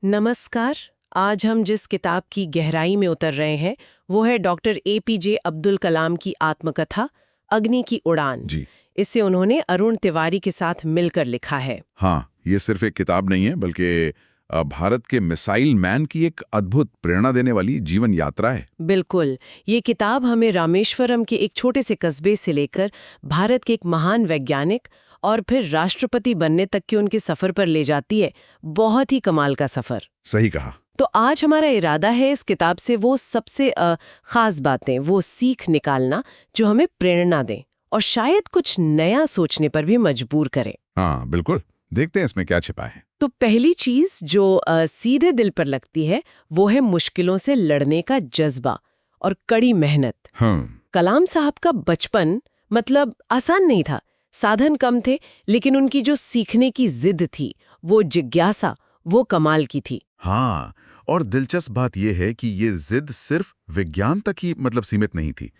नमस्कार। आज हम जिस किताब की गहराई में उतर रहे हैं वो है डॉक्टर एपीजे अब्दुल कलाम की आत्मकथा अग्नि की उड़ान। जी। इसे उन्होंने अरुण तिवारी के साथ मिलकर लिखा है। हाँ, ये सिर्फ एक किताब नहीं है बल्कि भारत के मिसाइल मैन की एक अद्भुत प्रेरणा देने वाली जीवन यात्रा है। बिल्कुल, ये किताब हमें रामेश्वरम के एक छोटे से कस्बे से लेकर भारत के एक महान वैज्ञानिक और फिर राष्ट्रपति बनने तक के उनके सफर पर ले जाती है। बहुत ही कमाल का सफर। सही कहा। तो आज हमारा इरादा है इस किताब से वो सबसे खास बातें, वो सीख निकालना जो हमें प्रेरणा दें और शायद कुछ नया सोचने पर भी मजबूर करे। हाँ, बिल्कुल। देखते हैं इसमें क्या छिपा है। तो पहली चीज जो सीधे दिल पर लगती है वो है मुश्किलों से लड़ने का जज्बा और कड़ी मेहनत। कलाम साहब का बचपन मतलब आसान नहीं था, साधन कम थे, लेकिन उनकी जो सीखने की जिद थी, वो जिज्ञासा, वो कमाल की थी। हाँ, और दिलचस्प बात यह है कि ये जिद सिर्फ विज्ञान तक ही सीमित नहीं थी।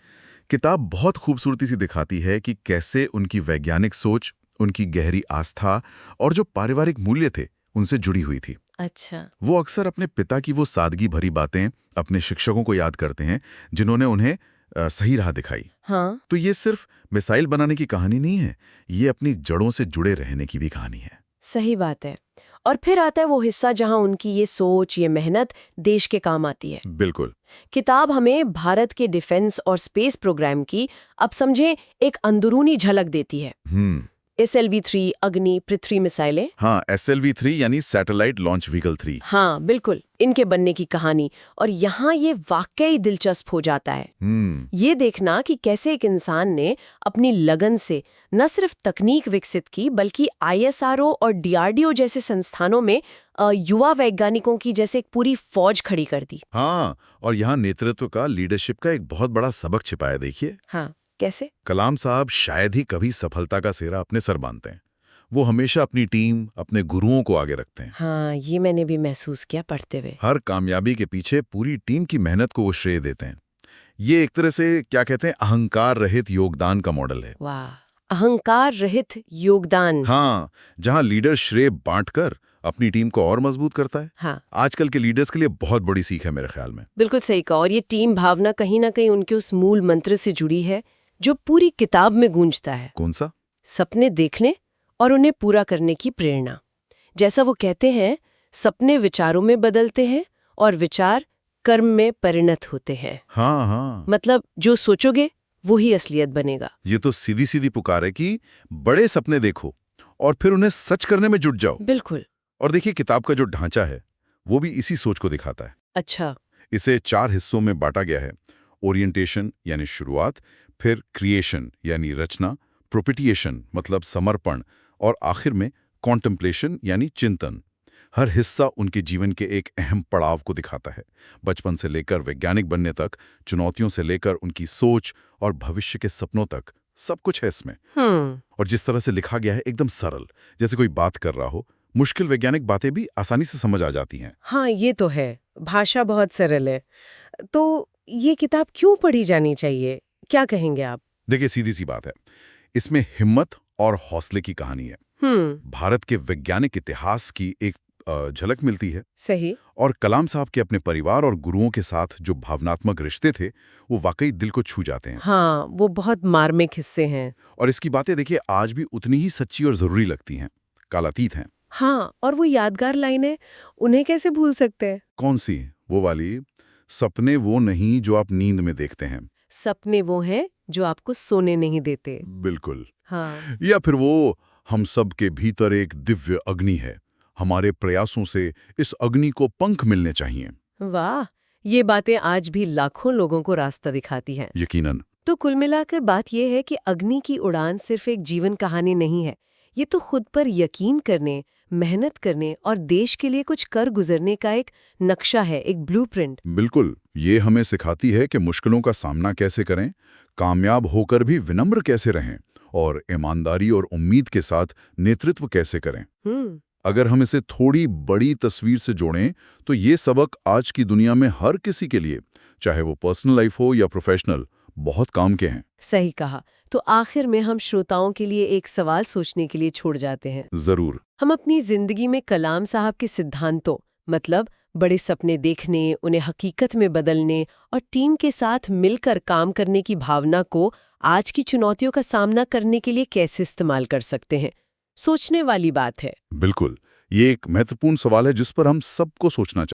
किताब बहुत खूबसूरती से दिखाती है कि कैसे उनकी वैज्ञानिक सोच, उनकी गहरी आस्था और जो पारिवारिक मूल्य थे, उनसे जुड़ी हुई थी। अच्छा। वो अक्सर अपने पिता की वो सादगी भरी बातें, अपने शिक्षकों को याद करते हैं, जिन्होंने उन्हें सही राह दिखाई। हाँ, तो ये सिर्फ मिसाइल बनाने की कहानी नहीं है, ये अपनी जड़ों से जुड़े रहने की भी कहानी है। सही बात है। और फिर आता है वो हिस्सा जहां उनकी ये सोच, ये मेहनत देश के काम आती है। बिल्कुल। किताब हमें भारत के डिफेंस और स्पेस प्रोग्राम की, अब समझे, एक अंदरूनी झलक देती है। SLV-3 अग्नि पृथ्वी मिसाइलें। हाँ, SLV-3 यानी सैटेलाइट लॉन्च व्हीकल 3। हाँ बिल्कुल, इनके बनने की कहानी। और यहाँ ये वाकई दिलचस्प हो जाता है। ये देखना कि कैसे एक इंसान ने अपनी लगन से न सिर्फ तकनीक विकसित की, बल्कि ISRO और DRDO जैसे संस्थानों में युवा वैज्ञानिकों की जैसे एक पूरी फौज खड़ी कर दी। हाँ, और यहाँ नेतृत्व का, लीडरशिप का एक बहुत बड़ा सबक छिपा है। देखिए, हाँ, कैसे? कलाम साहब शायद ही कभी सफलता का सेहरा अपने सर बांधते हैं। वो हमेशा अपनी टीम, अपने गुरुओं को आगे रखते हैं। हाँ, ये मैंने भी महसूस किया पढ़ते हुए। हर कामयाबी के पीछे पूरी टीम की मेहनत को वो श्रेय देते हैं। ये एक तरह से क्या कहते हैं, अहंकार रहित योगदान का मॉडल है। वाह, अहंकार रहित योगदान। हाँ, जहां लीडर श्रेय बांटकर अपनी टीम को और मजबूत करता है। हाँ, आजकल के लीडर्स के लिए बहुत बड़ी सीख है मेरे ख्याल में। बिल्कुल सही कहा। और ये टीम भावना कहीं ना कहीं उनके उस मूल मंत्र से जुड़ी है जो पूरी किताब में गूंजता है। कौन सा? सपने देखने और उन्हें पूरा करने की प्रेरणा। जैसा वो कहते हैं, सपने विचारों में बदलते हैं और विचार कर्म में परिणत होते हैं। हाँ हाँ, मतलब जो सोचोगे वो ही असलियत बनेगा। ये तो सीधी सीधी पुकार है कि बड़े सपने देखो और फिर उन्हें सच करने में जुट जाओ। बिल्कुल। और देखिए, किताब का जो ढांचा है वो भी इसी सोच को दिखाता है। अच्छा। इसे 4 हिस्सों में बांटा गया है। ओरिएंटेशन यानी शुरुआत, फिर क्रिएशन यानी रचना, प्रोपिटिएशन मतलब समर्पण, और आखिर में कॉन्टेम्पलेशन यानी चिंतन। हर हिस्सा उनके जीवन के एक अहम पड़ाव को दिखाता है। बचपन से लेकर वैज्ञानिक बनने तक, चुनौतियों से लेकर उनकी सोच और भविष्य के सपनों तक, सब कुछ है इसमें। और जिस तरह से लिखा गया है, एकदम सरल, जैसे कोई बात कर रहा हो। मुश्किल वैज्ञानिक बातें भी आसानी से समझ आ जाती हैं। हाँ, ये तो है। भाषा बहुत सरल है। तो ये किताब क्यों पढ़ी जानी चाहिए, क्या कहेंगे आप? देखिए, सीधी सी बात है, इसमें हिम्मत और हौसले की कहानी है। भारत के वैज्ञानिक इतिहास की एक झलक मिलती है। सही। और कलाम साहब के अपने परिवार और गुरुओं के साथ जो भावनात्मक रिश्ते थे, वो वाकई दिल को छू जाते हैं। हाँ, वो बहुत मार्मिक हिस्से हैं। और इसकी बातें देखिए, आज भी उतनी ही सच्ची और जरूरी लगती हैं, कालातीत हैं। हाँ, और वो यादगार लाइनें, उन्हें कैसे भूल सकते हैं? कौन सी? वो वाली, सपने वो नहीं जो आप नींद में देखते हैं, सपने वो हैं जो आपको सोने नहीं देते। बिल्कुल। हाँ। या फिर वो, हम सब के भीतर एक दिव्य अग्नि है, हमारे प्रयासों से इस अग्नि को पंख मिलने चाहिए। वाह, ये बातें आज भी लाखों लोगों को रास्ता दिखाती हैं। यकीनन। तो कुल मिलाकर बात यह है कि अग्नि की उड़ान सिर्फ एक जीवन कहानी नहीं है। ये तो खुद पर यकीन करने, मेहनत करने और देश के लिए कुछ कर गुजरने का एक नक्शा है, एक ब्लूप्रिंट। बिल्कुल, ये हमें सिखाती है कि मुश्किलों का सामना कैसे करें, कामयाब होकर भी विनम्र कैसे रहें और ईमानदारी और उम्मीद के साथ नेतृत्व कैसे करें। अगर हम इसे थोड़ी बड़ी तस्वीर से जोड़ें, तो ये सबक आज की दुनिया में हर किसी के लिए, चाहे वो पर्सनल लाइफ हो या प्रोफेशनल, बहुत काम के हैं। सही कहा। तो आखिर में हम श्रोताओं के लिए एक सवाल सोचने के लिए छोड़ जाते हैं। जरूर। हम अपनी जिंदगी में कलाम साहब के सिद्धांतों, मतलब बड़े सपने देखने, उन्हें हकीकत में बदलने और टीम के साथ मिलकर काम करने की भावना को आज की चुनौतियों का सामना करने के लिए कैसे इस्तेमाल कर सकते हैं। सोचने वाली बात है। बिल्कुल, ये एक महत्वपूर्ण सवाल है जिस पर हम सबको सोचना चाहिए।